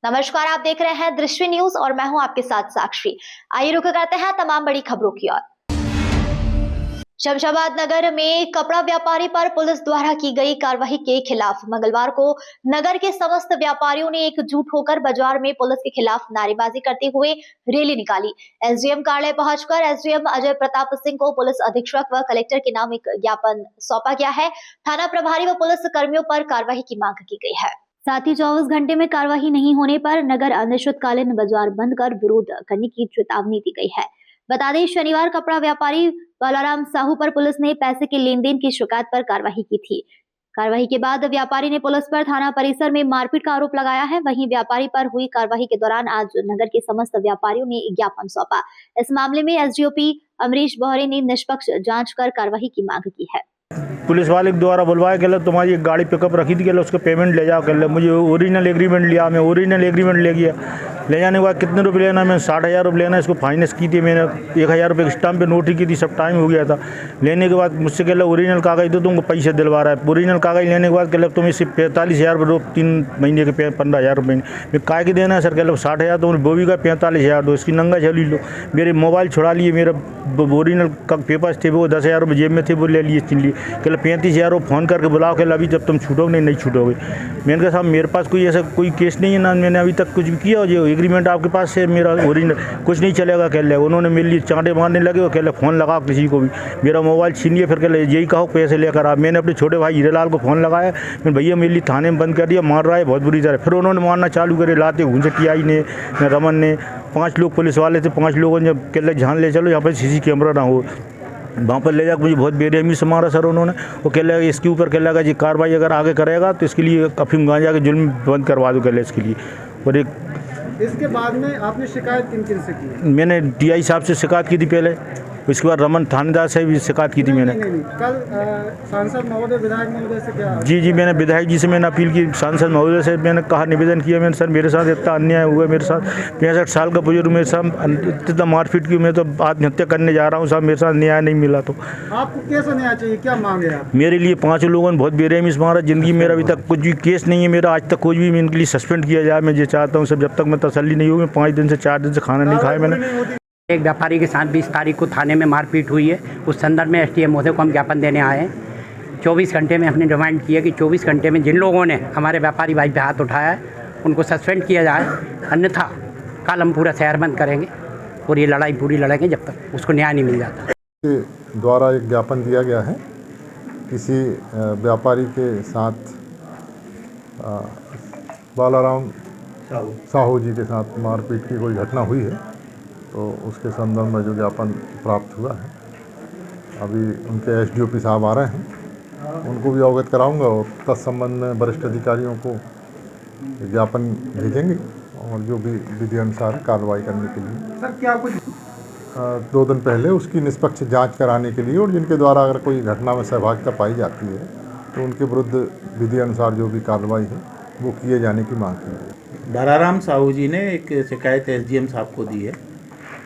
नमस्कार, आप देख रहे हैं दृष्टि न्यूज और मैं हूं आपके साथ साक्षी। आइए रुक करते हैं तमाम बड़ी खबरों की ओर। शमशाबाद नगर में कपड़ा व्यापारी पर पुलिस द्वारा की गई कार्रवाई के खिलाफ मंगलवार को नगर के समस्त व्यापारियों ने एकजुट होकर बाजार में पुलिस के खिलाफ नारेबाजी करते हुए रैली निकाली। एसडीएम कार्यालय पहुंचकर एसडीएम अजय प्रताप सिंह को पुलिस अधीक्षक व कलेक्टर के नाम एक ज्ञापन सौंपा गया है। थाना प्रभारी व पुलिस कर्मियों पर कार्रवाई की मांग की गई है। साथ ही 24 घंटे में कार्यवाही नहीं होने पर नगर अनिश्चितकालीन बाजार बंद कर विरोध करने की चेतावनी दी गई है। बता दें, शनिवार कपड़ा व्यापारी बालाराम साहू पर पुलिस ने पैसे के लेन देन की शिकायत पर कार्रवाई की थी। कार्रवाई के बाद व्यापारी ने पुलिस पर थाना परिसर में मारपीट का आरोप लगाया है। वहीं व्यापारी पर हुई कार्रवाई के दौरान आज नगर के समस्त व्यापारियों ने ज्ञापन सौंपा। इस मामले में एसडीओपी अमरीश बहरे ने निष्पक्ष जांच कर कार्रवाई की मांग की है। पुलिस वाले के द्वारा बुलवाया गया तुम्हारी एक गाड़ी पिकअप रखी थी, उसका पेमेंट ले जाओ कर मुझे ओरिजिनल एग्रीमेंट लिया, मैं ओरिजिनल एग्रीमेंट ले गया। ले जाने के बाद कितने रुपये लेना, मैंने 60,000 रुपये लेना, इसको फाइनेंस की थी, मैंने 1,000 रुपये स्टाम्प पे नोटरी की थी, सब टाइम हो गया था। लेने के बाद मुझसे कह ओरिजिनल कागज़ दो, तुमको पैसे दिलवा रहा है। ओरिजिनल कागज़ लेने के बाद कह तुम इससे 45,000 रुपये 3 महीने के 15,000 रुपये मैं काय के देना है सर। कह 60,000 तो बोवी का 45,000 दो, इसकी नंगा चली लो। मेरे मोबाइल छुड़ा लिए, मेरा ओरिजिनल का पेपर्स थे वो 10,000 रुपये जेब में थे, वो ले लिए छीन लिए। कह 35,000 फ़ोन करके बुलाओ, कह अभी जब तुम छूटोगे नहीं छूटोगे। मैंने कहा साहब मेरे पास कोई ऐसा कोई केस नहीं है ना, मैंने अभी तक कुछ भी किया। जो एग्रीमेंट आपके पास है मेरा ओरिजिनल, कुछ नहीं चलेगा। कह ले उन्होंने मेरे लिए चांटे मारने लगे और कह ले फ़ोन लगाओ किसी को भी। मेरा मोबाइल छीन लिए, फिर कह ले यही कहो पैसे लेकर आप। मैंने अपने छोटे भाई हीरेलाल को फ़ोन लगाया, मैं भैया मेरे लिए थाने में बंद कर दिया, मार रहा है बहुत बुरी तरह। फिर उन्होंने मारना चालू करे, लाते घूंसे टीआई ने, रमन ने, 5 लोग पुलिस वाले थे। 5 लोगों ने कह ले जान ले चलो यहाँ पर सीसी कैमरा ना हो, वहाँ पर ले जाकर मुझे बहुत बेरहमी से मारा सर उन्होंने। वो कह लगा इसके ऊपर कह लगा जी कार्रवाई अगर आगे करेगा तो इसके लिए अफीम गांजा के जुल्म बंद करवा दो कह ले इसके लिए। और एक इसके बाद में आपने शिकायत किन से की? मैंने टीआई साहब से शिकायत की थी पहले, उसके बाद रमन थानेदार से भी शिकायत की थी मैंने। नहीं। कल सांसद महोदय, विधायक महोदय से क्या? जी मैंने विधायक जी से मैंने अपील की, सांसद महोदय से मैंने कहा, निवेदन किया मैंने, सर मेरे साथ इतना अन्याय हुआ, मेरे साथ 65 साल का बुजुर्ग, मेरे साथ इतना मारपीट की, मैं तो आत्महत्या करने जा रहा हूँ साहब, मेरे साथ न्याय नहीं मिला। तो आपको कैसा न्याय चाहिए, क्या मांगे आप? मेरे लिए 5 लोगों ने बहुत बेरहमी से मारा। ज़िंदगी मेरा अभी तक कुछ भी केस नहीं है मेरा, आज तक कुछ भी मैं इनके लिए सस्पेंड किया जाए। मैं ये चाहता हूँ सब, जब तक मैं तसल्ली नहीं होगी, 5 दिन से 4 दिन से खाना नहीं खाया मैंने। एक व्यापारी के साथ 20 तारीख को थाने में मारपीट हुई है। उस संदर्भ में एसडीएम महोदय को हम ज्ञापन देने आए हैं। 24 घंटे में हमने डिमांड की है कि 24 घंटे में जिन लोगों ने हमारे व्यापारी भाई पे हाथ उठाया है उनको सस्पेंड किया जाए, अन्यथा कल हम पूरा शहर बंद करेंगे और ये लड़ाई पूरी लड़ेंगे जब तक उसको न्याय नहीं मिल जाता। के द्वारा एक ज्ञापन दिया गया है, किसी व्यापारी के साथ बालाराम साहू जी के साथ मारपीट की कोई घटना हुई है, तो उसके संदर्भ में जो ज्ञापन प्राप्त हुआ है, अभी उनके एसडीओपी साहब आ रहे हैं, उनको भी अवगत कराऊंगा और तत्संबंध में वरिष्ठ अधिकारियों को ज्ञापन भेजेंगे और जो भी विधि अनुसार कार्रवाई करने के लिए। सर क्या कुछ 2 दिन पहले उसकी निष्पक्ष जांच कराने के लिए, और जिनके द्वारा अगर कोई घटना में सहभागिता पाई जाती है तो उनके विरुद्ध विधि अनुसार जो भी कार्रवाई है वो किए जाने की मांग की है। बालाराम साहू जी ने एक शिकायत एसडीएम साहब को दी है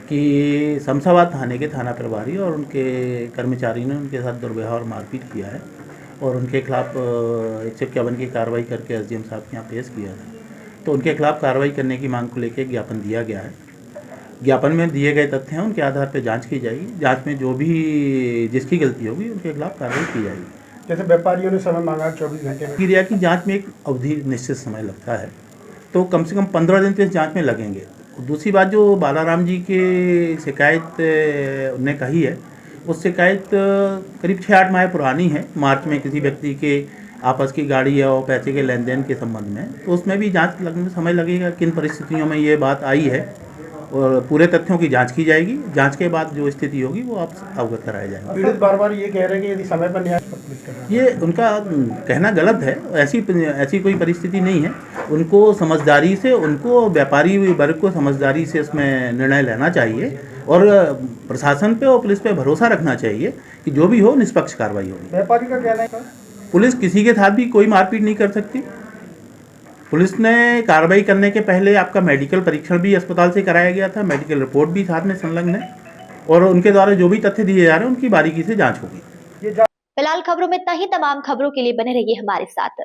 कि शमशाबाद थाने के थाना प्रभारी और उनके कर्मचारी ने उनके साथ दुर्व्यवहार और मारपीट किया है और उनके खिलाफ 151 की कार्रवाई करके एसडीएम साहब के यहाँ पेश किया है। तो उनके खिलाफ कार्रवाई करने की मांग को लेकर ज्ञापन दिया गया है। ज्ञापन में दिए गए तथ्य हैं, उनके आधार पर जांच की जाएगी। जांच में जो भी जिसकी गलती होगी उनके खिलाफ कार्रवाई की जाएगी। जैसे व्यापारियों ने समय मांगा 24 घंटे में, क्रिया की जाँच में एक अवधि निश्चित समय लगता है, तो कम से कम 15 दिन तो इस जाँच में लगेंगे। दूसरी बात जो बालाराम जी की शिकायत ने कही है, उस शिकायत करीब 6-8 माह पुरानी है। मार्च में किसी व्यक्ति के आपस की गाड़ी और पैसे के लेन देन के संबंध में, तो उसमें भी जांच लगने में समय लगेगा। किन परिस्थितियों में ये बात आई है और पूरे तथ्यों की जांच की जाएगी। जांच के बाद जो स्थिति होगी वो आप अवगत कराए जाएंगे। पीड़ित बार ये कह रहे हैं कि यदि समय पर न्याय, ये उनका कहना गलत है। ऐसी कोई परिस्थिति नहीं है। उनको समझदारी से, उनको व्यापारी वर्ग को समझदारी से इसमें निर्णय लेना चाहिए और प्रशासन पे और पुलिस पे भरोसा रखना चाहिए कि जो भी हो निष्पक्ष कार्रवाई होगी। व्यापारी का कहना है पुलिस किसी के साथ भी कोई मारपीट नहीं कर सकती। पुलिस ने कार्रवाई करने के पहले आपका मेडिकल परीक्षण भी अस्पताल से कराया गया था, मेडिकल रिपोर्ट भी साथ में संलग्न है और उनके द्वारा जो भी तथ्य दिए जा रहे हैं उनकी बारीकी से जाँच होगी। फिलहाल खबरों में इतना ही। तमाम खबरों के लिए बने रहिए हमारे साथ।